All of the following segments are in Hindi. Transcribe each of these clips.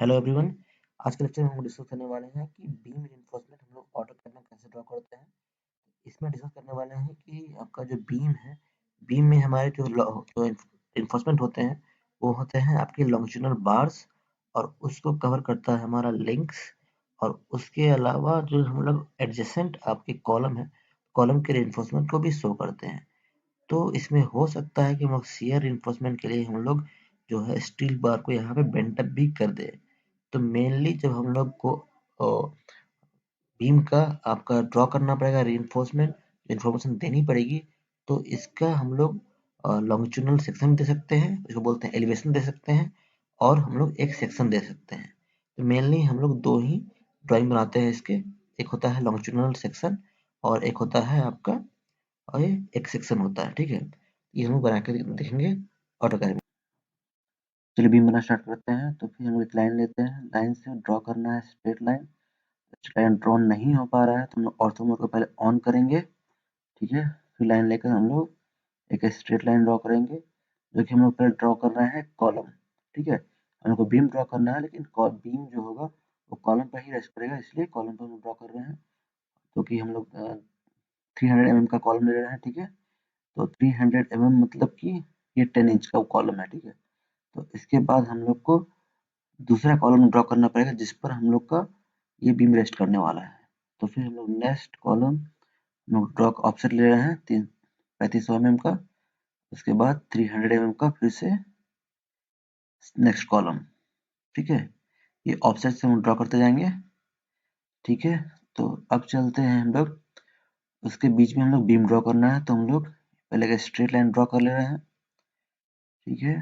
Hello everyone. आज के लेक्चर में हम डिस्कस करने वाले हैं कि बीम रिइंफोर्समेंट हम लोग ऑटोकैड में कैसे ड्रॉ करते हैं। इसमें डिस्कस करने वाले हैं कि आपका जो बीम है, बीम में हमारे जो रिइंफोर्समेंट होते हैं वो होते हैं आपके लॉन्जिट्यूडनल बार्स, और उसको कवर करता है हमारा लिंक्स। और उसके अलावा जो हम लोग एडजेसेंट आपके कॉलम है, कॉलम के रिइंफोर्समेंट को भी शो करते हैं। तो इसमें हो सकता है कि हम लोग शियर रिइंफोर्समेंट के लिए हम लोग जो है स्टील बार को यहाँ पे बेंट अप भी कर दें। तो मेनली जब हम लोग को बीम का आपका ड्रॉ करना पड़ेगा रीइंफोर्समेंट, इन्फॉर्मेशन देनी पड़ेगी, तो इसका हम लोग लॉन्गिट्यूडनल सेक्शन दे सकते हैं, इसको बोलते हैं एलिवेशन दे सकते हैं, और हम लोग एक सेक्शन दे सकते हैं। तो मेनली हम लोग दो ही ड्राइंग बनाते हैं इसके, एक होता है लॉन्गिट्यूडनल सेक्शन और एक होता है आपका, और ये एक सेक्शन होता है। ठीक है, ये हम लोग बना के देखेंगे ऑटोकैड में। चलिए बीम बनाना स्टार्ट करते हैं। तो फिर हम एक लाइन लेते हैं, लाइन से ड्रॉ करना है स्ट्रेट लाइन। लाइन ड्रॉ नहीं हो पा रहा है तो हम लोग ऑर्थो मोड को पहले ऑन करेंगे। ठीक है, फिर लाइन लेकर हम लोग एक स्ट्रेट लाइन ड्रॉ करेंगे, जो कि हम लोग पहले ड्रॉ कर रहे हैं कॉलम। ठीक है, हम लोग को बीम ड्रॉ करना है, लेकिन बीम जो होगा वो कॉलम पर ही रेस्ट करेगा, इसलिए कॉलम पर हम ड्रॉ कर रहे हैं। तो कि हम लोग 300 mm का कॉलम ले रहे हैं। ठीक है, तो 300 mm मतलब कि ये 10 इंच का कॉलम है। ठीक है, तो इसके बाद हम लोग को दूसरा कॉलम ड्रॉ करना पड़ेगा जिस पर हम लोग का ये बीम रेस्ट करने वाला है। तो फिर हम लोग नेक्स्ट कॉलम ड्रॉ ऑफसेट ले रहे हैं 3500 mm का, उसके बाद 300 mm का फिर से नेक्स्ट कॉलम। ठीक है, ये ऑफसेट से हम ड्रॉ करते जाएंगे। ठीक है, तो अब चलते हैं हम लोग, उसके बीच में हम लोग बीम ड्रॉ करना है, तो हम लोग पहले एक स्ट्रेट लाइन ड्रॉ कर ले रहे हैं। ठीक है,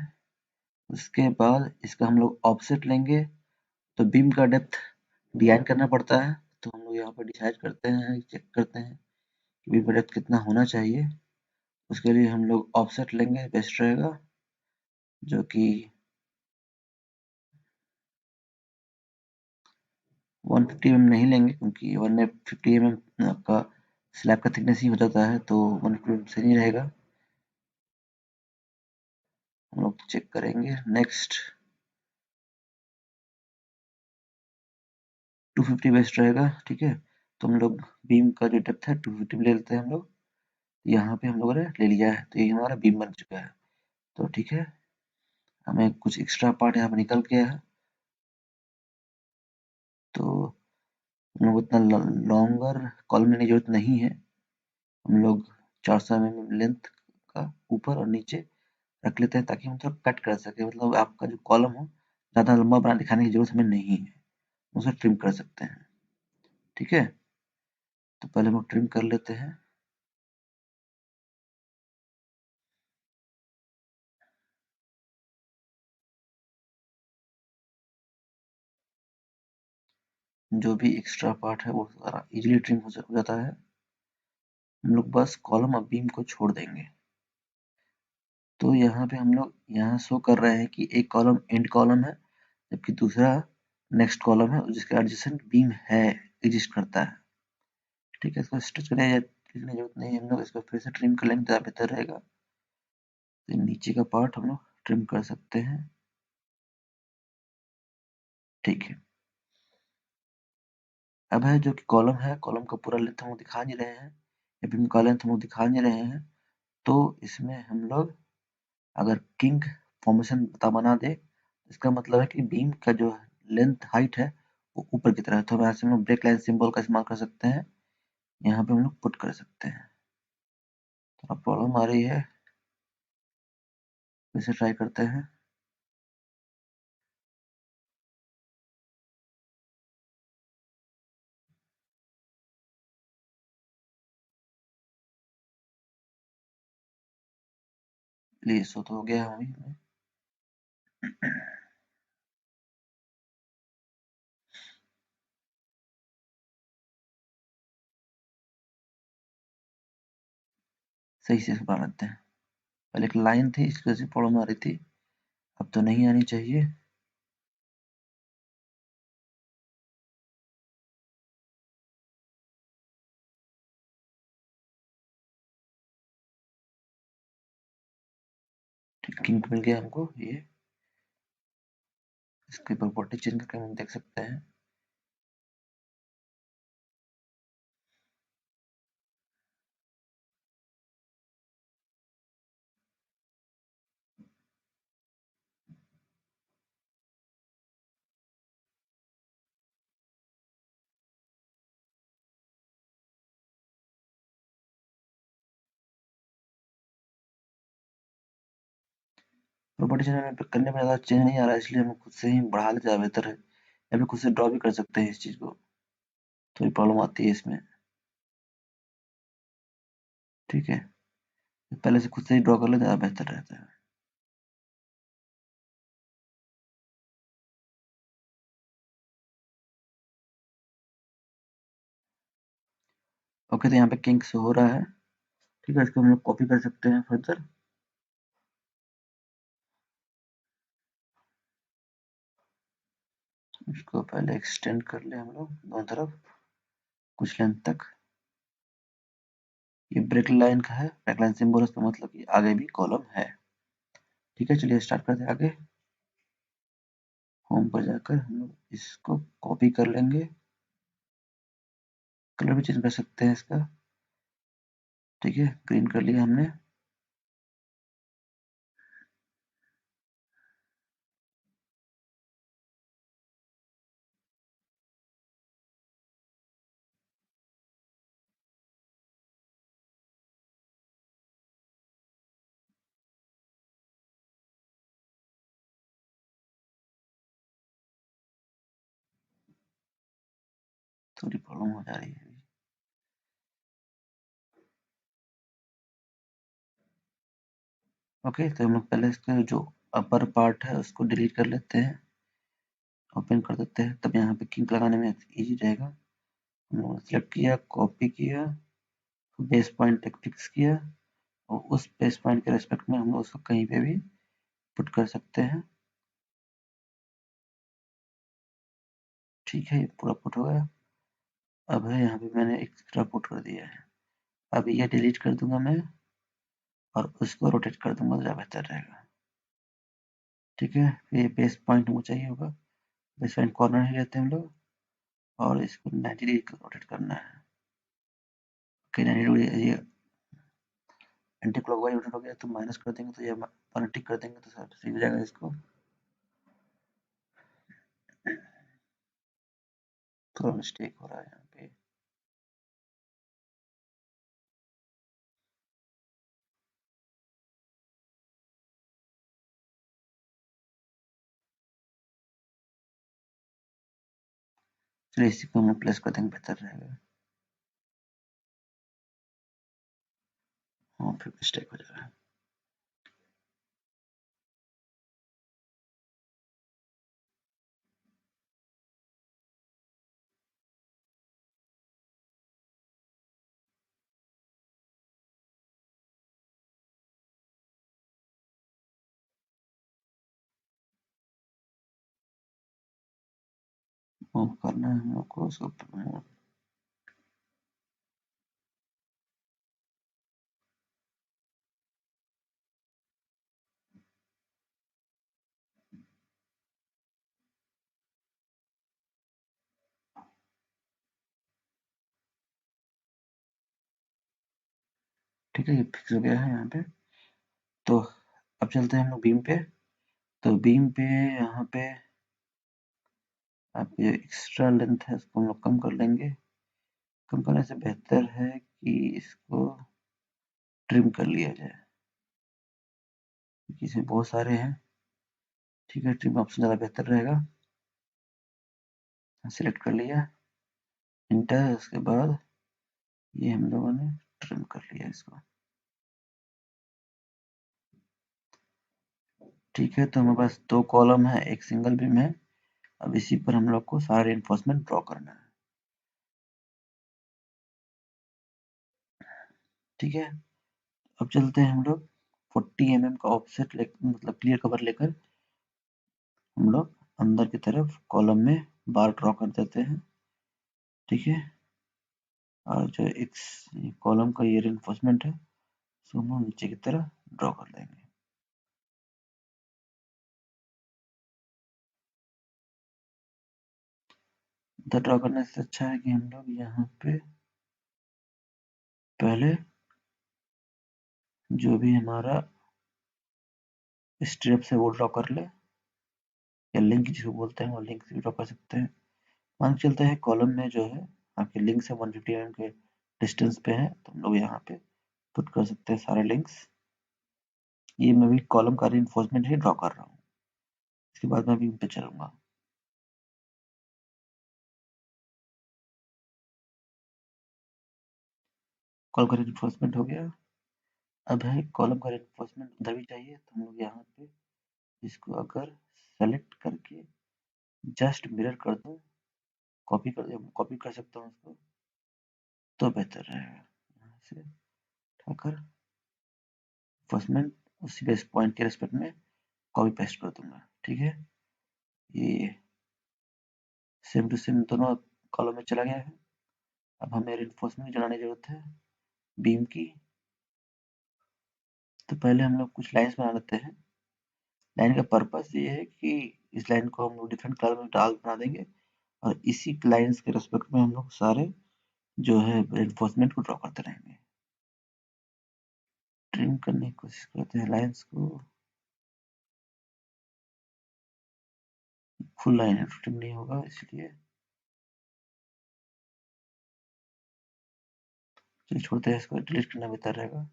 उसके बाद इसका हम लोग ऑफसेट लेंगे। तो बीम का डेप्थ डिजाइन करना पड़ता है, तो हम लोग यहाँ पर डिसाइड करते हैं, चेक करते हैं कि बीम का डेप्थ कितना होना चाहिए। उसके लिए हम लोग ऑफसेट लेंगे, बेस्ट रहेगा, जो कि 150 mm नहीं लेंगे, क्योंकि 150 mm आपका स्लैब का थिकनेस ही हो जाता है, तो 150 mm सही नहीं रहेगा। हम लोग चेक करेंगे। नेक्स्ट 250 बेस्ट रहेगा। ठीक है, तो हम लोग बीम का जो डेप्थ है 250 ले लेते हैं हम लोग। यहाँ पे हम लोगों ने ले लिया है, तो ये हमारा बीम बन चुका है। तो ठीक है, हमें कुछ एक्स्ट्रा पार्ट यहाँ पे निकल गया है, तो हम लोग उतना लॉन्गर कॉलम लेने की जरूरत नहीं है। हम लोग 400 mm लेंथ का ऊपर और नीचे रख लेते हैं, ताकि हम थोड़ा कट कर सके, मतलब आपका जो कॉलम हो ज़्यादा लंबा बना दिखाने की जरूरत हमें नहीं है, उसे ट्रिम कर सकते हैं। ठीक है, तो पहले हम लोग ट्रिम कर लेते हैं। जो भी एक्स्ट्रा पार्ट है वो सारा इजीली ट्रिम हो जाता है। हम लोग बस कॉलम और बीम को छोड़ देंगे। तो यहाँ पे हम लोग यहाँ शो कर रहे हैं कि एक कॉलम एंड कॉलम है, जबकि दूसरा नेक्स्ट कॉलम है जिसका एडजेसेंट बीम है, एग्जिस्ट करता है। ठीक है, इसको स्टिच करने की जरूरत नहीं है, हम लोग इसको फिर से ट्रिम कर लेंगे, ज़्यादा बेहतर रहेगा। तो नीचे का पार्ट हम लोग ट्रिम कर सकते हैं। ठीक है, अब है जो कि कॉलम है, कॉलम का पूरा लेंथ हम लोग दिखा नहीं रहे हैं, या बीम का लेंथ हम लोग दिखा नहीं रहे हैं। तो इसमें हम लोग अगर किंग फॉर्मेशन बना दे, इसका मतलब है कि बीम का जो लेंथ हाइट है वो ऊपर की तरफ है। तो हम यहाँ से हम लोग ब्रेक लाइन सिंबल का इस्तेमाल कर सकते हैं, यहाँ पे हम लोग पुट कर सकते हैं। थोड़ा प्रॉब्लम आ रही है, फिर से ट्राई करते हैं। प्लीज सो तो हो गया है अभी। सही से बना लेते हैं। पहले एक लाइन थी, इसकी वजह से प्रॉब्लम आ रही थी, अब तो नहीं आनी चाहिए। ठीक, किंग मिल गया हमको ये। इसकी प्रॉपर्टी चेंज करके हम देख सकते हैं। प्रॉपर्टी चेंज करने में ज़्यादा चेंज नहीं आ रहा है, इसलिए हम खुद से ही बढ़ा लेते ज़्यादा बेहतर है, या फिर खुद से ड्रॉ भी कर सकते हैं इस चीज़ को। थोड़ी प्रॉब्लम आती है इसमें, ठीक है। पहले से खुद से ही ड्रॉ कर ले ज़्यादा बेहतर रहता है। ओके, तो यहाँ पे किंग शो हो रहा है, ठीक है। इसको हम लोग कॉपी कर सकते हैं फर्दर। इसको पहले एक्सटेंड कर ले हम लोग दोनों तरफ कुछ लेंथ तक। ये ब्रेक लाइन का है, ब्रेक लाइन सिंबल, इसका मतलब कि आगे भी कॉलम है, ठीक है। चलिए स्टार्ट करते हैं आगे। होम पर जाकर हम लोग इसको कॉपी कर लेंगे, कलर भी चेंज कर सकते हैं इसका, ठीक है। ग्रीन कर लिया हमने। थोड़ी प्रॉब्लम हो जा रही है अभी। ओके, तो हम लोग पहले इसका जो अपर पार्ट है उसको डिलीट कर लेते हैं, ओपन कर देते हैं, तब यहाँ पे किंक लगाने में इजी रहेगा। हम लोग सेलेक्ट किया, कॉपी किया, बेस पॉइंट तक फिक्स किया, और उस बेस पॉइंट के रेस्पेक्ट में हम लोग उसको कहीं पे भी पुट कर सकते हैं, ठीक है। ये पूरा पुट हो गया। अब है यहाँ पे मैंने एक्स्ट्रा पुट कर दिया है, अब ये डिलीट कर दूंगा मैं और उसको रोटेट कर दूंगा, ज़्यादा बेहतर रहेगा, ठीक है। ये बेस पॉइंट मुझे चाहिए होगा, बेस पॉइंट कॉर्नर ही रहते हैं हम लोग, और इसको 90 डिग्री रोटेट करना है। ओके, 90 डिग्री ये एंटी क्लॉकवाइज रोटेट हो गया, तो माइनस कर देंगे तो ये वन टिक कर देंगे तो सही हो जाएगा इसको। थोड़ा मिस्टेक हो रहा है यहाँ पे। चलिए इसी को हम प्लेस कर देंगे, बेहतर रहेगा। हाँ, फिर मिस्टेक हो जाएगा। मूव करना है हम लोग को उसको, ठीक है। ये फिक्स हो गया है यहाँ पे। तो अब चलते हैं हम लोग बीम पे। तो बीम पे यहाँ पे आप ये एक्स्ट्रा लेंथ है उसको हम लोग कम कर लेंगे। कम करने से बेहतर है कि इसको ट्रिम कर लिया जाए, क्योंकि इसमें बहुत सारे हैं, ठीक है। ट्रिम ऑप्शन ज़्यादा बेहतर रहेगा। सिलेक्ट कर लिया, इंटर, उसके बाद ये हम लोगों ने ट्रिम कर लिया इसको, ठीक है। तो हमारे पास दो कॉलम है, एक सिंगल बीम है। अब इसी पर हम लोग को सारा रेनफोर्समेंट ड्रॉ करना है, ठीक है। अब चलते हैं हम लोग 40 mm का ऑफसेट मतलब क्लियर कवर लेकर हम लोग अंदर की तरफ कॉलम में बार ड्रॉ कर देते हैं, ठीक है। और जो एक कॉलम का ये रेनफोर्समेंट है उसको हम लोग नीचे की तरफ ड्रॉ कर देंगे। इधर ड्रॉ करने से अच्छा है कि हम लोग यहाँ पे पहले जो भी हमारा स्ट्रिप्स है वो ड्रॉ कर ले, या लिंक जिसको बोलते हैं वो लिंक से ड्रॉ कर सकते हैं। मान के चलते हैं कॉलम में जो है आपके लिंक्स है 150 mm के डिस्टेंस पे है, तो हम लोग यहाँ पे पुट कर सकते हैं सारे लिंक्स। ये मैं भी कॉलम का रीइंफोर्समेंट ही ड्रॉ कर रहा हूँ, इसके बाद मैं भी इन पे चलूंगा। कॉलम का रीइंफोर्समेंट हो गया। अब है कॉलम का रीइंफोर्समेंट उधर भी चाहिए, तो हम लोग यहाँ पे इसको अगर सेलेक्ट करके जस्ट मिरर कर दूं, कॉपी कर सकता हूँ उसको, तो बेहतर रहेगा। यहाँ से उठाकर रीइंफोर्समेंट उसी बेस पॉइंट के रेस्पेक्ट में कॉपी पेस्ट कर दूंगा। ठीक है, ये सेम टू सेम दोनों कॉलम में चला गया है। अब हमें रीइंफोर्समेंट बनाने की जरूरत है बीम की। तो पहले हम लोग कुछ लाइन्स बना लेते हैं। लाइन का पर्पस ये है कि इस लाइन को हम लोग डिफरेंट कलर में डाल बना देंगे, और इसी लाइन्स के रेस्पेक्ट में हम लोग सारे जो है रीइंफोर्समेंट को ड्रॉ करते रहेंगे। ट्रिम करने की कोशिश करते हैं लाइन्स को, फुल लाइन है ट्रिम नहीं होगा, इसलिए चलिए छोड़ते हैं इसको, डिलीट करना बेहतर रहेगा।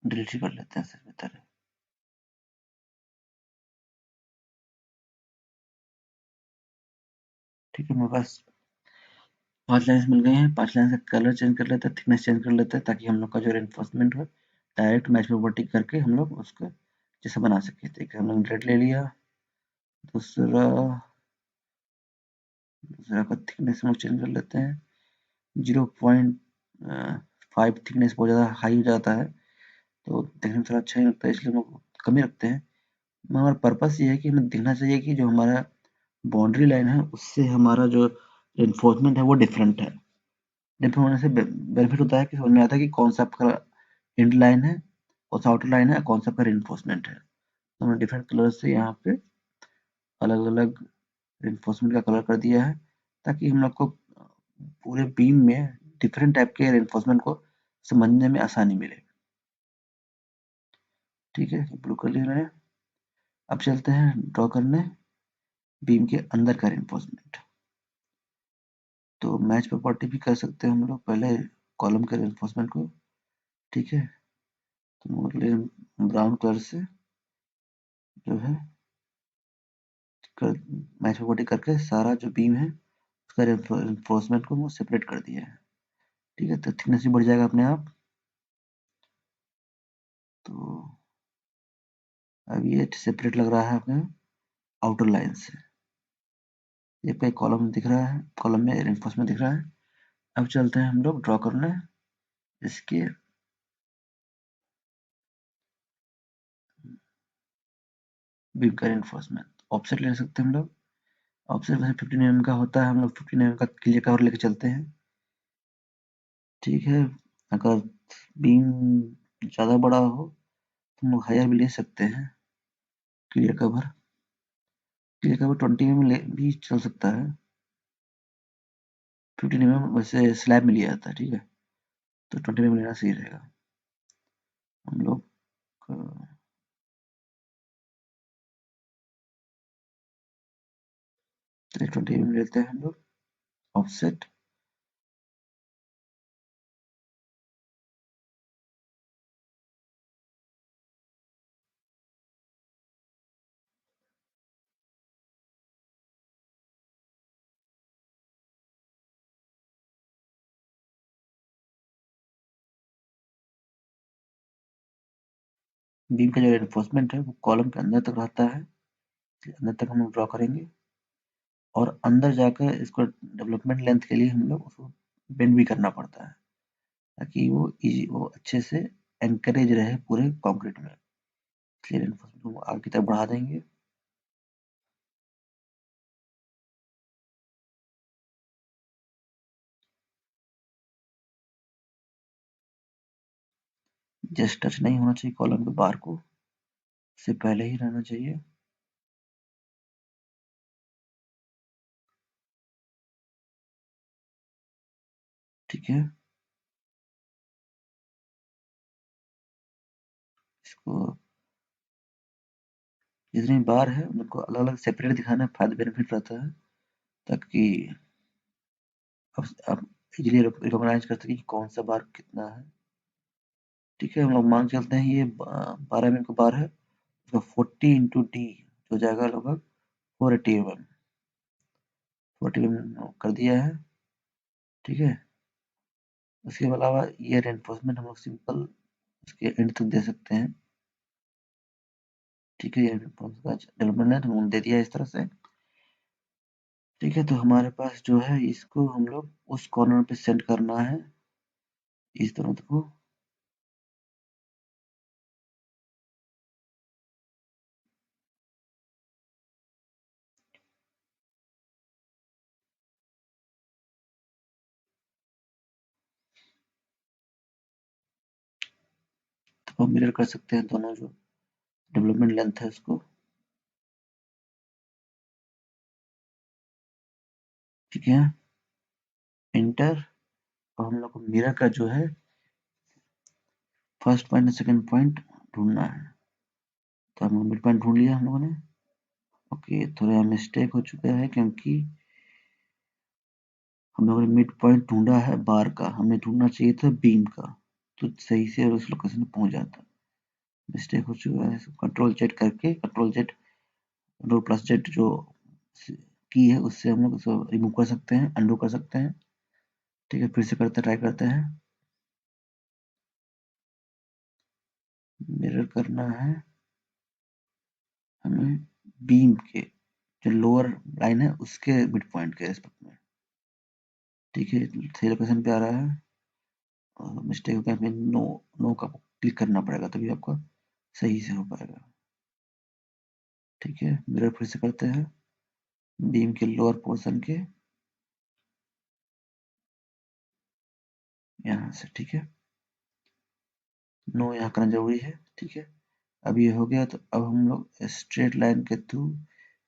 डिलीट ही कर लेते हैं, इससे बेहतर है। ठीक है, मेरे पास 5 लाइन्स मिल गई हैं। 5 लाइन का कलर चेंज कर लेते हैं, थिकनेस चेंज कर लेते हैं, ताकि हम लोग का जो रीइंफोर्समेंट हो डायरेक्ट मैच प्रॉपर्टी करके हम लोग उसको जैसा बना सके। ठीक है, हम लोग रेड ले लिया। दूसरा दूसरा का थिकनेस हम लोग चेंज कर लेते हैं। 0.5 थिकनेस बहुत ज़्यादा हाई हो जाता है, तो देखने में थोड़ा अच्छा नहीं लगता है, इसलिए हम लोग कम ही रखते हैं। हमारा पर्पस ये है कि हमें दिखना चाहिए कि जो हमारा बाउंड्री लाइन है उससे हमारा जो एनफोर्समेंट है वो डिफरेंट है। डिफरेंट होने से बेनिफिट होता है कि समझ में आता है कि कौन सा आपका एंड लाइन है, कौन सा आउटर लाइन है, कौन सा आपका रेनफोर्समेंट है। तो हमने डिफरेंट कलर से यहाँ पे अलग अलग रेनफोर्समेंट का कलर कर दिया है, ताकि हम लोग को पूरे बीम में डिफरेंट टाइप के रेनफोर्समेंट को समझने में आसानी मिले। ठीक है, ब्लू कर लिया मैंने। अब चलते हैं ड्रॉ करने बीम के अंदर का रेनफोर्समेंट। तो मैच प्रॉपर्टी भी कर सकते हैं हम लोग पहले कॉलम के रेनफोर्समेंट को। ठीक है, तो ब्राउन कलर से जो है मैच प्रॉपर्टी करके सारा जो बीम है उसका रेनफोर्समेंट को सेपरेट कर दिया है। ठीक है, तो थिकनेस भी बढ़ जाएगा अपने आप। तो अब ये सेपरेट लग रहा है अपने आउटर लाइन से। ये पे कॉलम दिख रहा है, कॉलम में रेनफोर्समेंट दिख रहा है। अब चलते हैं हम लोग ड्रॉ करने इसके बीम का रेनफोर्समेंट। ऑफसेट ले सकते हैं हम लोग। ऑफसेट वैसे 15 mm का होता है, हम लोग 15 mm का क्लियर कवर लेके चलते हैं। ठीक है, अगर बीम ज़्यादा बड़ा हो तो हम लोग हायर भी ले सकते हैं clear cover. Clear cover 20 mm भी चल सकता है। 15 mm वैसे स्लैब में लिया जाता है। ठीक है, तो 20 mm लेना सही रहेगा। हम लोग 20 mm लेते हैं हम लोग ऑफसेट। बीम का जो रेनफोर्समेंट है वो कॉलम के अंदर तक रहता है, अंदर तक हम लोग ड्रॉ करेंगे, और अंदर जाकर इसको डेवलपमेंट लेंथ के लिए हम लोग उसको बेंड भी करना पड़ता है, ताकि वो अच्छे से एनकरेज रहे पूरे कंक्रीट में। इसलिए रेनफोर्समेंट को आगे की तरफ बढ़ा देंगे। जस्ट टच नहीं होना चाहिए कॉलम के बार को, से पहले ही रहना चाहिए। ठीक है, इसको जितनी बार है उनको अलग अलग सेपरेट दिखाना फायदा बेनिफिट रहता है, ताकि आप इजीली रिकॉग्नाइज कर सकें कि कौन सा बार कितना है। ठीक है, हम लोग मान के चलते हैं ये 12 mm का बार है, तो 40 इंटू डी हो जाएगा लगभग 480 mm। 40 mm कर दिया है। ठीक है, उसके अलावा ये रेनफोर्समेंट हम लोग सिंपल उसके एंड तक दे सकते हैं। ठीक है, ये डेवलपमेंट हमने दे दिया इस तरह से। ठीक है, तो हमारे पास जो है इसको हम लोग उस कॉर्नर पे सेंड करना है, इस तरह को। तो मिरर कर सकते हैं दोनों जो डेवलपमेंट लेंथ है उसको। ठीक है, इंटर। और हम लोग को मिरर का जो है फर्स्ट पॉइंट सेकंड पॉइंट ढूंढना है। तो हम मिड पॉइंट ढूंढ लिया हम लोगों ने। ओके, थोड़ा मिस्टेक हो चुका है क्योंकि हम लोगों ने मिड पॉइंट ढूंढा है बार का, हमें ढूंढना चाहिए था बीम का, तो सही से उस लोकेशन पे पहुंच जाता। मिस्टेक हो चुका है। कंट्रोल जेड करके, control Z, control plus Z जो की है उससे हम लोग उसको रिमूव कर सकते हैं, अंडू कर सकते हैं। ठीक है, फिर से करते ट्राई करते हैं। मिरर करना है हमें बीम के जो लोअर लाइन है उसके मिड पॉइंट के रेस्पेक्ट में। ठीक है, सही लोकेशन पे आ रहा है। मिस्टेक हो गया, हमें नो नो का क्लिक करना पड़ेगा तभी आपका सही से हो पाएगा। ठीक है, मिरर फिर से करते हैं बीम के लोअर पोर्शन के यहाँ से। ठीक है, नो यहाँ करना जरूरी है। ठीक है, अब ये हो गया, तो अब हम लोग स्ट्रेट लाइन के थ्रू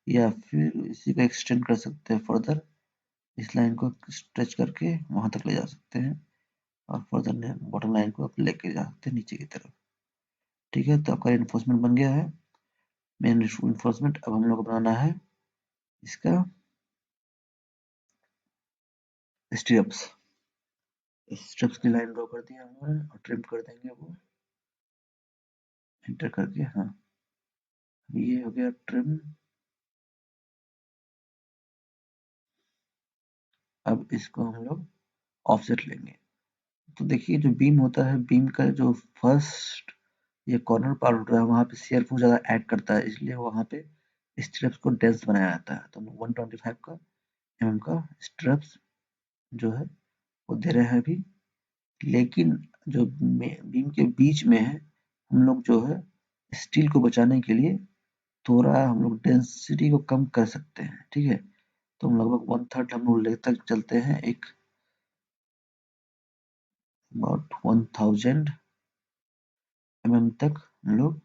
या फिर इसी को एक्सटेंड कर सकते हैं फर्दर। इस लाइन को स्ट्रेच करके वहां तक ले जा सकते हैं और फर्दर बॉटम लाइन को आप लेके जा सकते हैं नीचे की तरफ। ठीक है, तो आपका इन्फोर्समेंट बन गया है। मेन इन्फोर्समेंट अब हम लोग को बनाना है इसका स्ट्रिप्स। स्ट्रिप्स की लाइन ड्रॉ कर दिया हम लोगों ने और ट्रिम कर देंगे वो, एंटर करके। हाँ, ये हो गया ट्रिम। अब इसको हम लोग ऑफसेट लेंगे। तो देखिए जो बीम होता है, बीम का जो फर्स्ट ये कॉर्नर पार्ट होता है वहां पे शेयर फोर्स ज्यादा ऐड करता है, इसलिए वहां पे स्ट्रिप्स को डेंस बनाया जाता है। तो 125 का mm का स्ट्रिप्स जो है वो दे रहे हैं अभी। लेकिन जो बीम के बीच में है, हम लोग जो है स्टील को बचाने के लिए थोड़ा हम लोग डेंसिटी को कम कर सकते हैं। ठीक है, तो हम लगभग 1/3 हम लोग ले तक चलते हैं, एक अबाउट 1000 mm तक हम लोग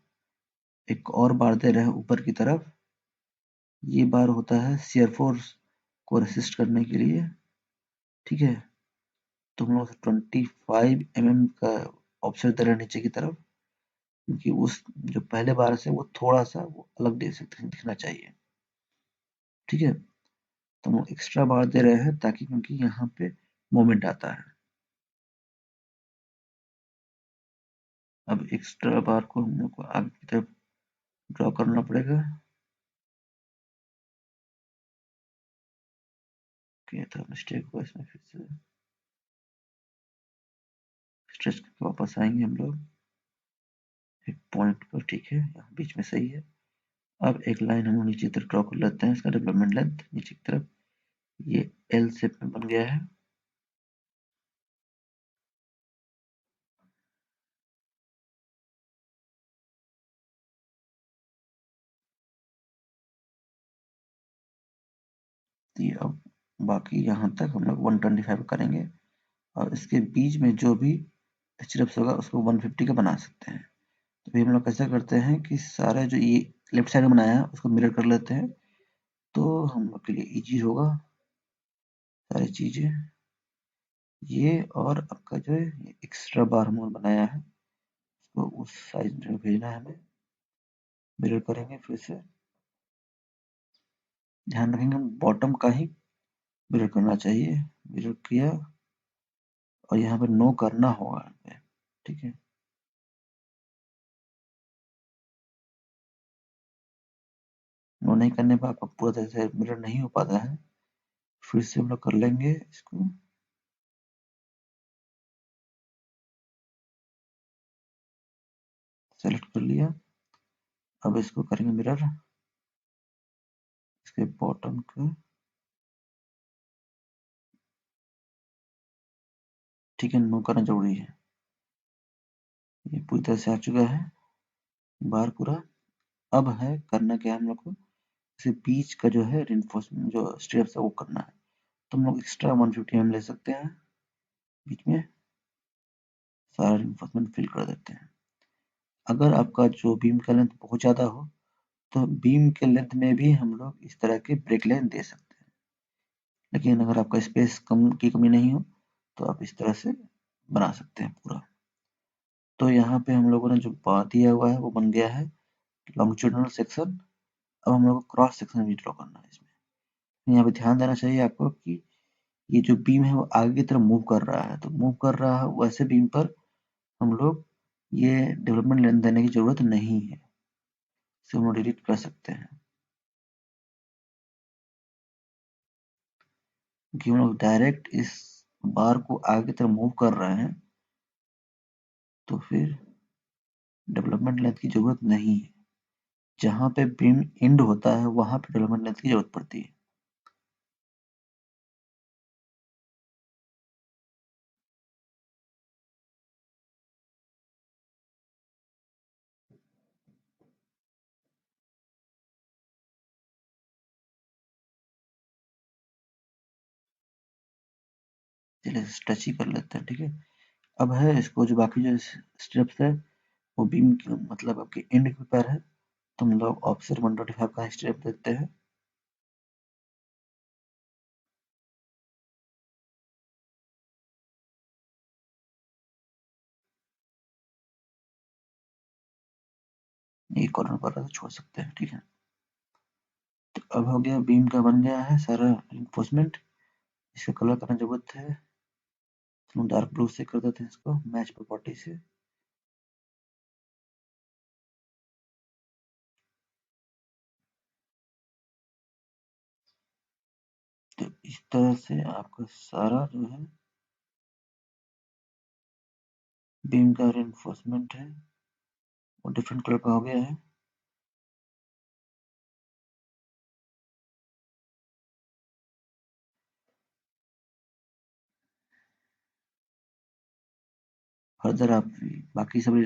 एक और बार दे रहे हैं ऊपर की तरफ। ये बार होता है शियर फोर्स को रेसिस्ट करने के लिए। ठीक है, तो हम लोग 25 mm का ऑफसेट दे रहे हैं नीचे की तरफ, क्योंकि उस जो पहले बार से वो थोड़ा सा वो अलग दे सकते दिखना चाहिए। ठीक है, तो हम लोग एक्स्ट्रा बार दे रहे हैं ताकि, क्योंकि यहाँ पे मोमेंट आता है। अब एक्स्ट्रा बार को हम लोग को आगे की तरफ ड्रॉ करना पड़ेगा। क्या था मिस्टेक हुआ इसमें, फिर से स्ट्रेच करके वापस आएंगे हम लोग एक पॉइंट पर। ठीक है, यहाँ बीच में सही है। अब एक लाइन हम लोग नीचे की तरफ ड्रॉ कर लेते हैं, इसका डेवलपमेंट लेंथ नीचे की तरफ ये एल शेप में बन गया है। तो ये अब बाकी यहाँ तक हम लोग 125 करेंगे और इसके बीच में जो भी स्ट्रिप्स होगा उसको 150 का बना सकते हैं। तो अभी हम लोग कैसा करते हैं कि सारा जो ये लेफ्ट साइड में बनाया है उसको मिरर कर लेते हैं, तो हम लोग के लिए इजी होगा सारी चीजें। ये और आपका जो है एक्स्ट्रा बार हम लोग बनाया है उसको उस साइज में भेजना है हमें। मिरर करेंगे फिर से, ध्यान रखेंगे हम बॉटम का ही मिरर करना चाहिए। मिरर किया और यहाँ पे नो करना होगा, ठीक है। नो नहीं करने पर आपका पूरा तरह से मिरर नहीं हो पाता है। फिर से हम लोग कर लेंगे इसको। सेलेक्ट कर लिया, अब इसको करेंगे मिरर इसके बॉटम का, ठीक है। नो करना जरूरी है। ये पूरी तरह से आ चुका है बार पूरा। अब है करना क्या है हम लोग को, इसे बीच का जो है रिइंफोर्समेंट जो स्ट्रिप्स है वो करना है। तो हम लोग एक्स्ट्रा 150 mm ले सकते हैं, बीच में सारा रिइंफोर्समेंट फिल कर देते हैं। अगर आपका जो बीम का लेंथ बहुत ज्यादा हो तो बीम के लेंथ में भी हम लोग इस तरह के ब्रेक लाइन दे सकते हैं, लेकिन अगर आपका स्पेस कम की कमी नहीं हो तो आप इस तरह से बना सकते हैं पूरा। तो यहाँ पे हम लोगों ने जो बार दिया हुआ है वो बन गया है लॉन्गिट्यूडिनल सेक्शन। अब हम लोग को क्रॉस सेक्शन भी ड्रॉ करना है इसमें। यहाँ पे ध्यान देना चाहिए आपको कि ये जो बीम है वो आगे की तरफ मूव कर रहा है, तो मूव कर रहा है वैसे बीम पर हम लोग ये डेवलपमेंट लेंथ देने की जरूरत नहीं है, इसे हम लोग डिलीट कर सकते हैं। क्योंकि हम लोग डायरेक्ट इस बार को आगे की तरफ मूव कर रहे हैं तो फिर डेवलपमेंट लेंथ की जरूरत नहीं है। जहाँ पे बीम एंड होता है वहां पे डेवलपमेंट लेंथ की जरूरत पड़ती है। चलिए टच ही कर लेते हैं, ठीक है। अब है इसको जो बाकी जो स्टेप्स है वो बीम मतलब आपके एंड के ऊपर है, तो हम लोग ऑफसेट 125 का स्टेप देते हैं। ये कॉर्नर पर है तो छोड़ सकते हैं, ठीक है। तो अब हो गया बीम का बन गया है सारा रिइंफोर्समेंट। इसका कलर करने की जरूरत है, हम डार्क ब्लू से कर देते हैं इसको मैच प्रॉपर्टी से। तो इस तरह से आपका सारा जो है बीम का रिइंफोर्समेंट है वो डिफरेंट कलर का हो गया है। फर्दर आप बाकी सभी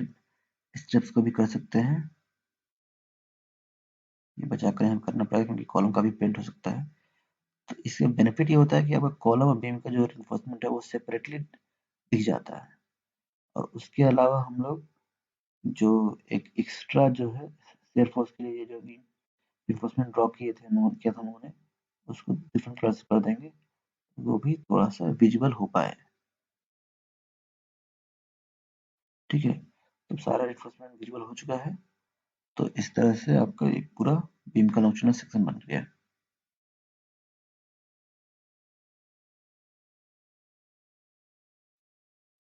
स्टेप्स को भी कर सकते हैं। ये बचा कर हम करना पड़ेगा क्योंकि कॉलम का भी पेंट हो सकता है। तो इससे बेनिफिट ये होता है कि आपका कॉलम और बीम का जो रिइंफोर्समेंट है वो सेपरेटली दिख जाता है। और उसके अलावा हम लोग जो एक एक्स्ट्रा जो है शेयर फोर्स के लिए जो भी रिइंफोर्समेंट ड्रॉ किए थे किया था उन्होंने, उसको डिफरेंट कलर्स कर देंगे, वो भी थोड़ा सा विजिबल हो पाए, ठीक है। तो सारा रिइंफोर्समेंट विजिबल हो चुका है। तो इस तरह से आपका एक पूरा बीम का लॉन्चर सेक्शन बन गया है।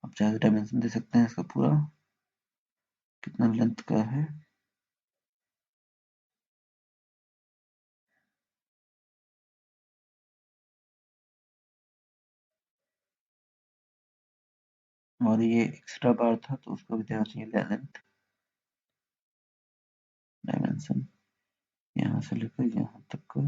आप चाहे डायमेंशन दे सकते हैं इसका पूरा कितना लेंथ का है। और ये एक्स्ट्रा बार था तो उसको भी देना चाहिए लेंथ डायमेंशन यहाँ से लेकर यहाँ तक का।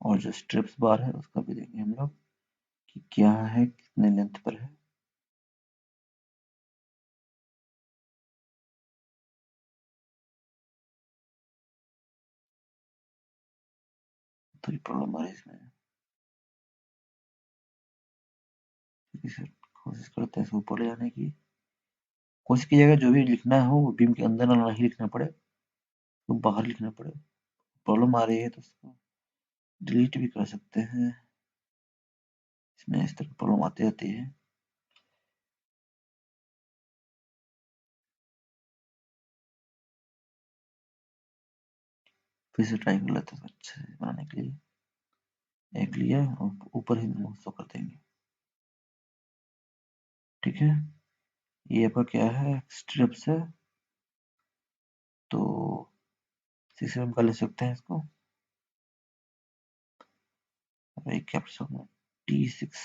और जो स्ट्रिप्स बार है उसका भी देंगे हम लोग कि क्या है कितने लेंथ पर है। तो ये प्रॉब्लम आ रही है इसमें। इसे कोशिश करते हैं इसको ऊपर ले जाने की। कोशिश कीजिएगा जो भी लिखना हो वो बीम के अंदर ना ही लिखना पड़े, तो बाहर लिखना पड़े। प्रॉब्लम आ रही है तो इसको डिलीट भी कर सकते हैं। इसमें इस तरह की प्रॉब्लम आती रहती है। फिर से ट्राई कर लेते हैं अच्छे से बनाने के लिए। एक लिया और ऊपर ही शो कर देंगे। ठीक है, ये आपका क्या है, स्ट्रिप्स है, तो 6 mm का ले सकते हैं इसको। एक कैप्सूल में T6,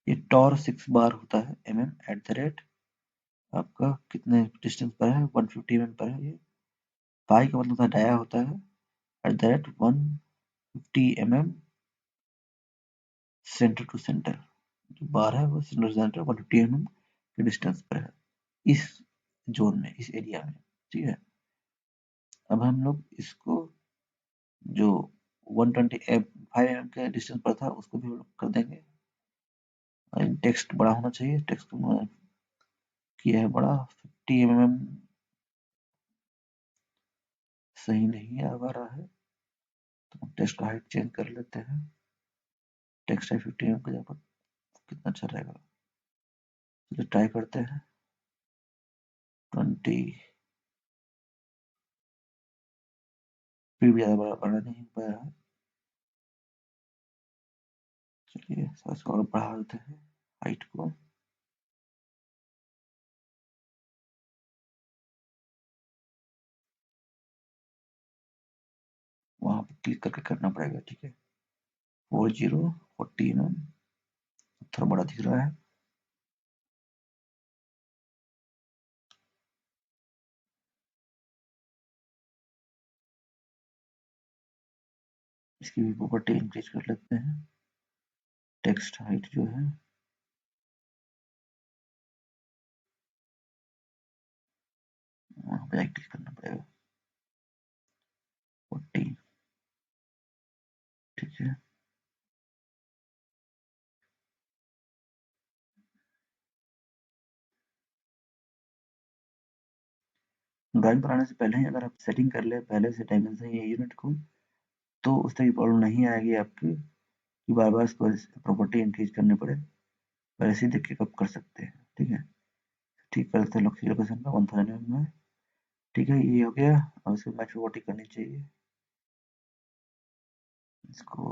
ये टॉर 6 बार होता है mm@, आपका कितने डिस्टेंस पर है, 150 mm पर है। ये पाई का मतलब होता है डाया होता है, @150 mm सेंटर टू सेंटर। जो बार है वो सेंटर टू सेंटर 150 mm के डिस्टेंस पर है, इस जोन में, इस एरिया में। ठीक है, अब हम लोग इसको जो 125 mm के डिस्टेंस पर था उसको भी हम लोग कर देंगे। टेक्स्ट बड़ा होना चाहिए, टेक्स्ट किया है बड़ा, 50 mm सही नहीं आ रहा है, तो टेक्स्ट का हाइट चेंज कर लेते हैं। टेक्स्ट हाइट 50 mm की जगह पर कितना अच्छा रहेगा, चलिए ट्राई करते हैं। 20, फिर भी ज्यादा बड़ा नहीं हो पाया है। चलिए इसको और बढ़ा देते हैं हाइट को। वहां पर क्लिक करके करना पड़ेगा। ठीक है, 40 mm थोड़ा बड़ा दिख रहा है। इसकी भी प्रॉपर्टी इंक्रीज कर लेते हैं। टेक्स्ट हाइट जो है वहां पे क्लिक करना पड़ेगा 40। ठीक है, ड्राइंग बनाने से पहले ही अगर आप सेटिंग कर ले पहले से डायमेंशन या यूनिट को, तो उस तरह की प्रॉब्लम नहीं आएगी आपकी कि बार बार इसको प्रॉपर्टी इंक्रीज करनी पड़े। पहले से देख के आप कर सकते हैं। ठीक है, ठीक करते हैं लोकेशन का 1000 mm में। ठीक है, ये हो गया। अब इसको मैच प्रॉपर्टी करनी चाहिए। इसको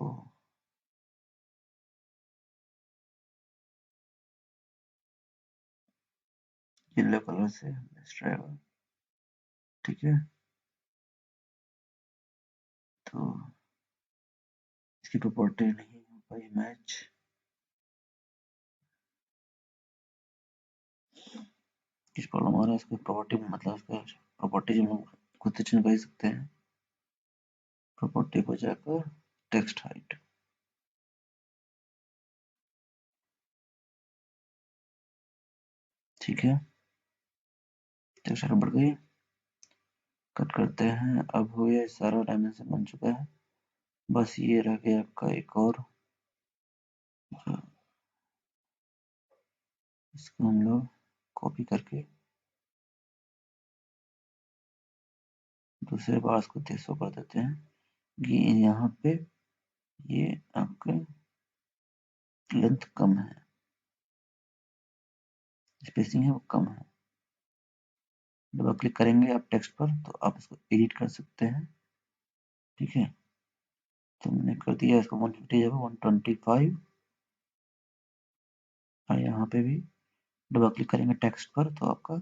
येलो कलर से बेस्ट रहेगा। ठीक है, तो इसकी प्रॉपर्टी नहीं हो पाई मैच। किस प्रॉब्लम आ रहा है इसको प्रॉपर्टी में, मतलब इसका प्रॉपर्टी जो हम खुद से चेंज कर सकते हैं। प्रॉपर्टी को जाकर टेक्स्ट हाइट, ठीक है, टेक्स्ट हाइट बढ़ गई। कट करते हैं। अब हो गया सारा डायमेंशन बन चुका है, बस ये रह गया आपका एक और। इसको हम लोग कॉपी करके दूसरे बार इसको 300 कर देते हैं कि यहाँ पे ये आपका लेंथ कम है, स्पेसिंग है वो कम है। डबल क्लिक करेंगे आप टेक्स्ट पर तो आप इसको एडिट कर सकते हैं। ठीक है, तो मैंने कर दिया इसको 150 जगह 125। और यहाँ पे भी डबल क्लिक करेंगे टेक्स्ट पर तो आपका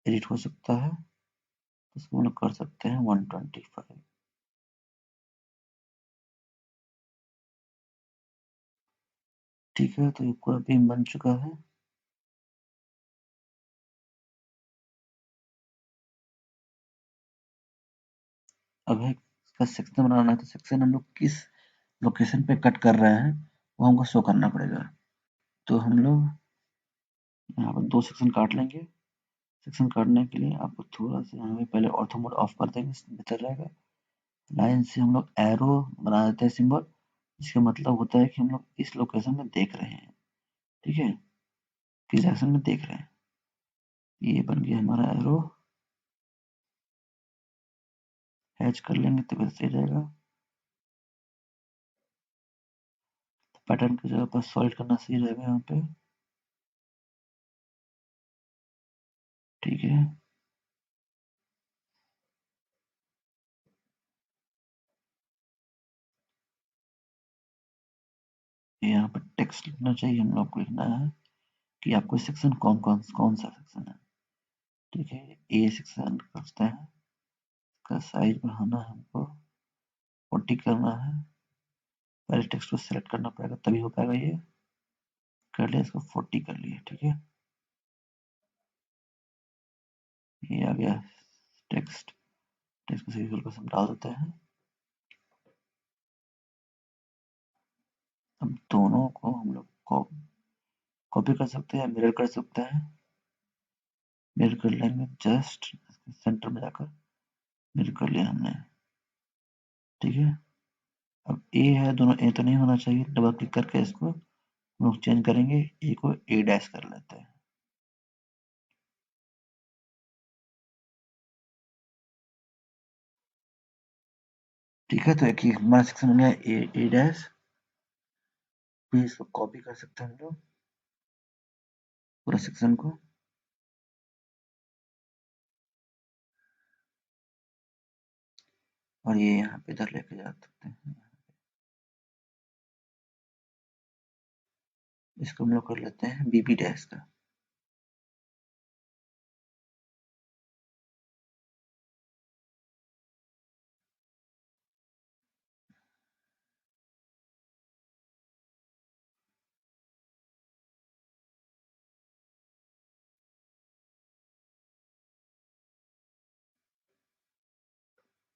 एडिट हो सकता है, तो इसको हम लोग कर सकते हैं 125। ठीक है, तो ये पूरा बीम बन चुका है। अब है इसका सेक्शन बनाना है, तो सेक्शन हम लोग किस लोकेशन पे कट कर रहे हैं वो हमको शो करना पड़ेगा। तो हम लोग यहाँ पर 2 सेक्शन काट लेंगे। सेक्शन काटने के लिए आपको थोड़ा सा यहाँ पे पहले ऑर्थो मोड ऑफ कर देंगे, बेहतर रहेगा। लाइन से हम लोग एरो बना देते हैं सिंबल, जिसका मतलब होता है कि हम लोग इस लोकेशन में देख रहे हैं, ठीक है, किस डायरेक्शन में देख रहे हैं। ये बन गया हमारा एरो, हैच कर लेंगे तो वैसे ही रहेगा। पैटर्न की जगह पर सॉलिड करना सही रहेगा यहाँ पे, ठीक है। यहाँ पर टेक्स्ट लिखना चाहिए, हम लोग को लिखना है कि आपको सेक्शन कौन सा सेक्शन है, ठीक है। ए सेक्शन करते हैं, इसका साइज बढ़ाना है हमको, 40 करना है। पहले टेक्स्ट को सिलेक्ट करना पड़ेगा तभी हो पाएगा ये, कर लिया, इसको 40 कर लिए, ठीक है। ये आ गया टेक्स्ट, टेक्स्ट को सही तरीके से हम डाल देते हैं। अब दोनों को हम लोग कॉपी कर सकते हैं, मिरर कर सकते हैं। मिरर कर लेंगे, जस्ट सेंटर में जाकर मिरर कर लिया हमने, ठीक है। अब ए है, दोनों ए तो नहीं होना चाहिए, डबल क्लिक करके इसको हम लोग चेंज करेंगे, ए को ए डैश कर लेते हैं, ठीक है। तो एक ही हमारा सेक्शन बन गया ए डैश। फिर इसको कॉपी कर सकते हैं हम लोग पूरा सेक्शन को, और ये यहाँ पे इधर लेके जा सकते हैं। इसको हम लोग कर लेते हैं बीबी डैश का,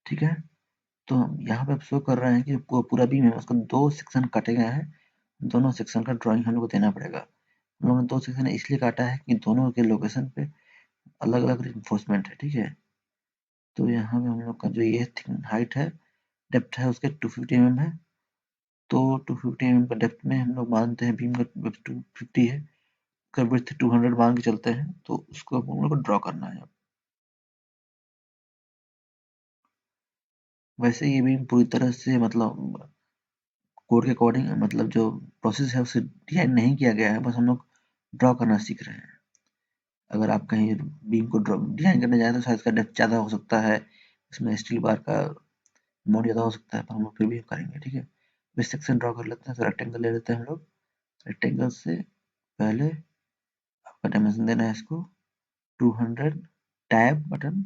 ठीक है। तो हम यहाँ पे शो कर रहे हैं कि पूरा बीम है, उसको दो सेक्शन काटे गए हैं, दोनों सेक्शन का ड्राइंग हम लोग को देना पड़ेगा। हम लोगों ने दो सेक्शन इसलिए काटा है कि दोनों के लोकेशन पे अलग अलग रिइंफोर्समेंट है, ठीक है। तो यहाँ पे हम लोग का जो ये हाइट है, डेप्थ है उसके 250 mm है, तो 250 mm का डेप्थ में हम लोग मानते हैं बीम का 250 है, का विड्थ 200 मान के चलते हैं, तो उसको हम लोग को ड्रॉ करना है। वैसे ये बीम पूरी तरह से मतलब कोड के अकॉर्डिंग, मतलब जो प्रोसेस है उसे डिजाइन नहीं किया गया है, बस हम लोग ड्रॉ करना सीख रहे हैं। अगर आप कहीं बीम को डिजाइन करने जाए तो शायद इसका डेप्थ ज़्यादा हो सकता है, इसमें स्टील बार का अमाउंट ज़्यादा हो सकता है, पर हम लोग फिर भी करेंगे, ठीक है। बस सेक्शन ड्रॉ कर लेते हैं, तो रेक्टेंगल ले लेते हैं हम लोग। रेक्टेंगल से पहले आपका डायमेंशन देना है इसको 200, टैब बटन,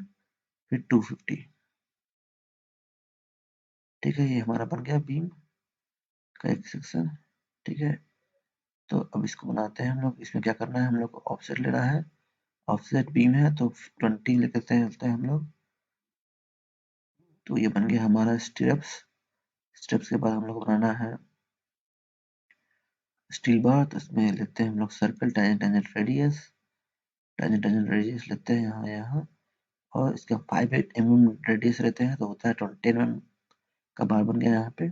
फिर 250, ठीक है। ये हमारा बन गया बीम का एक सेक्शन, ठीक है। तो अब इसको बनाते हैं हम लोग। इसमें क्या करना है, हम लोग को ऑफसेट लेना है, ऑफसेट बीम है तो 20 लेते हैं हम लोग। तो ये बन गया हमारा स्टेप्स। स्टेप्स के बाद हम लोग को बनाना है स्टील बार, तो इसमें लेते हैं हम लोग circle, tangent radius, tangent radius लेते हैं यहाँ यहाँ, और इसका 5 mm रेडियस रहते हैं, तो होता है 20 mm का बार बन गया यहाँ पे।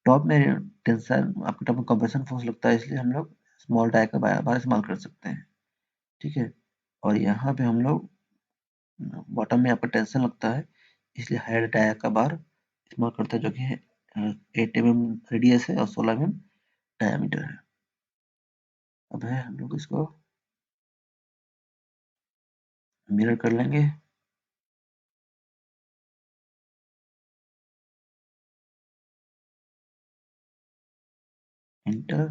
टॉप में टेंशन आपके टॉप में कंप्रेशन फोर्स लगता है, इसलिए हम लोग स्मॉल डाई का बार इस्तेमाल कर सकते हैं, ठीक है। और यहाँ पे हम लोग बॉटम में आपका टेंशन लगता है, इसलिए हायर डाया का बार इस्तेमाल करते हैं, जो कि 8 mm रेडियस है और 16 mm डायमीटर है। अब है हम लोग इसको मिरर कर लेंगे, enter,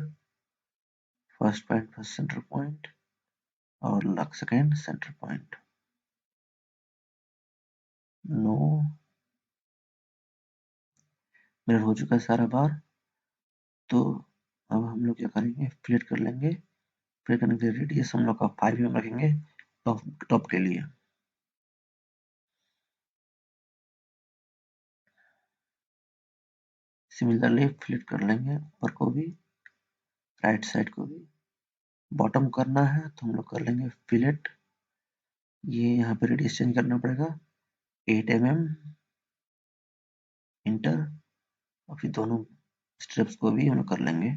first point first centre point, और second centre point, no. Mirror हो चुका है सारा बार। तो अब हम लोग क्या करेंगे, फिलेट कर लेंगे। फिलेट करने के लिए रेडियस हम लोग का 5 mm रखेंगे टॉप टॉप के लिए। सिमिलरली फिलेट कर लेंगे ऊपर को भी, राइट साइड को भी। बॉटम करना है तो हम लोग कर लेंगे फिलेट, ये यहाँ पे रेडियस चेंज करना पड़ेगा 8 mm, एंटर, और फिर दोनों स्टेप्स को भी हम लोग कर लेंगे।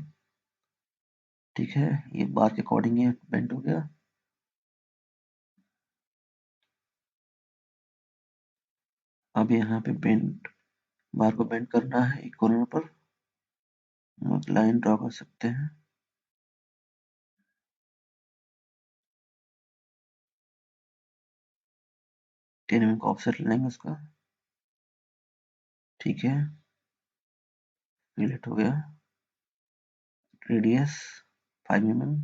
ठीक है, ये बार के अकॉर्डिंग ये बेंड हो गया। अब यहाँ पे बेंड, बार को बेंड करना है एक कॉर्नर पर, हम लोग लाइन ड्रॉ कर सकते हैं। टेन mm का ऑफसेट लेंगे उसका। ठीक है, फिलेट हो गया। रेडियस 5 mm,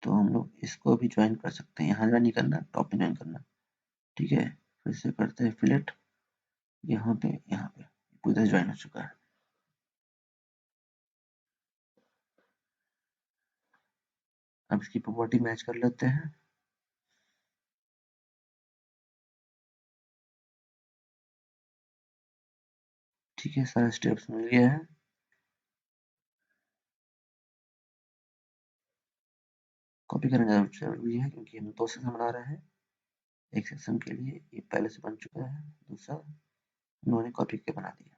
तो हम लोग इसको भी ज्वाइन कर सकते हैं, यहाँ ज्वाइन नहीं करना, टॉप में ज्वाइन करना। ठीक है, फिर से करते हैं फिलेट, यहाँ पे पूरी तरह ज्वाइन हो चुका है। अब इसकी प्रॉपर्टी मैच कर लेते हैं। ठीक है, सारे स्टेप्स मिल गया है। कॉपी करना जरूरी है क्योंकि हम 2 सेक्शन बना रहे हैं। एक सेक्शन के लिए ये पहले से बन चुका है, दूसरा उन्होंने कॉपी के बना दिया।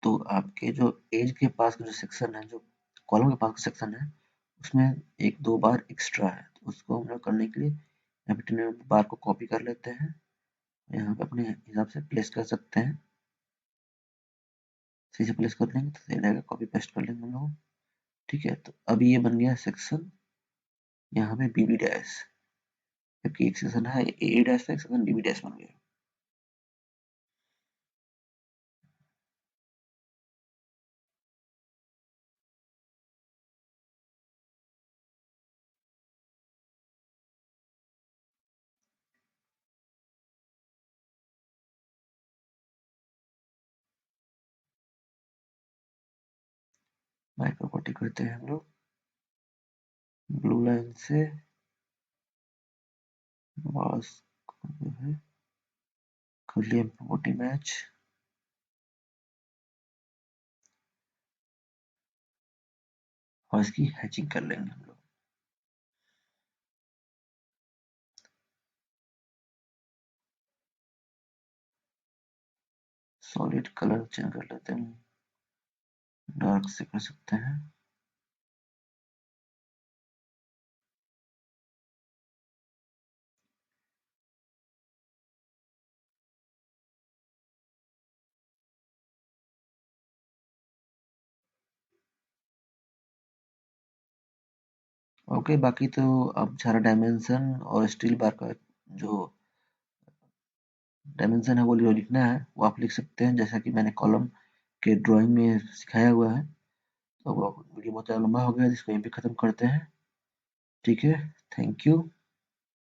तो आपके जो एज के पास का जो सेक्शन है, जो कॉलम के पास का सेक्शन है, उसमें 1-2 बार एक्स्ट्रा है, तो उसको हम लोग करने के लिए यहाँ पे 10 बार को कॉपी कर लेते हैं, यहाँ पे अपने हिसाब से प्लेस कर सकते हैं। सही से प्लेस कर लेंगे तो सही रहेगा, कॉपी पेस्ट कर लेंगे हम लोग। ठीक है, तो अभी ये बन गया सेक्शन, यहाँ पे बीबी डैश, जबकि एक सेक्शन है ए डैश था, एक सेक्शन बीबी डैश बन गया। बाय प्रॉपर्टी करते हैं हम लोग, ब्लू लाइन से बस जो है कर लिया प्रॉपर्टी मैच, और इसकी हैचिंग कर लेंगे हम लोग। सॉलिड कलर चेंज कर लेते हैं, डार्क से कर सकते हैं। ओके, बाकी तो अब सारा डायमेंशन और स्टील बार का जो डायमेंशन है वो लिखना है, वो आप लिख सकते हैं जैसा कि मैंने कॉलम के ड्राइंग में सिखाया हुआ है। तो वो वीडियो बहुत ज़्यादा लंबा हो गया, जिसको यहीं पे ख़त्म करते हैं। ठीक है, थैंक यू।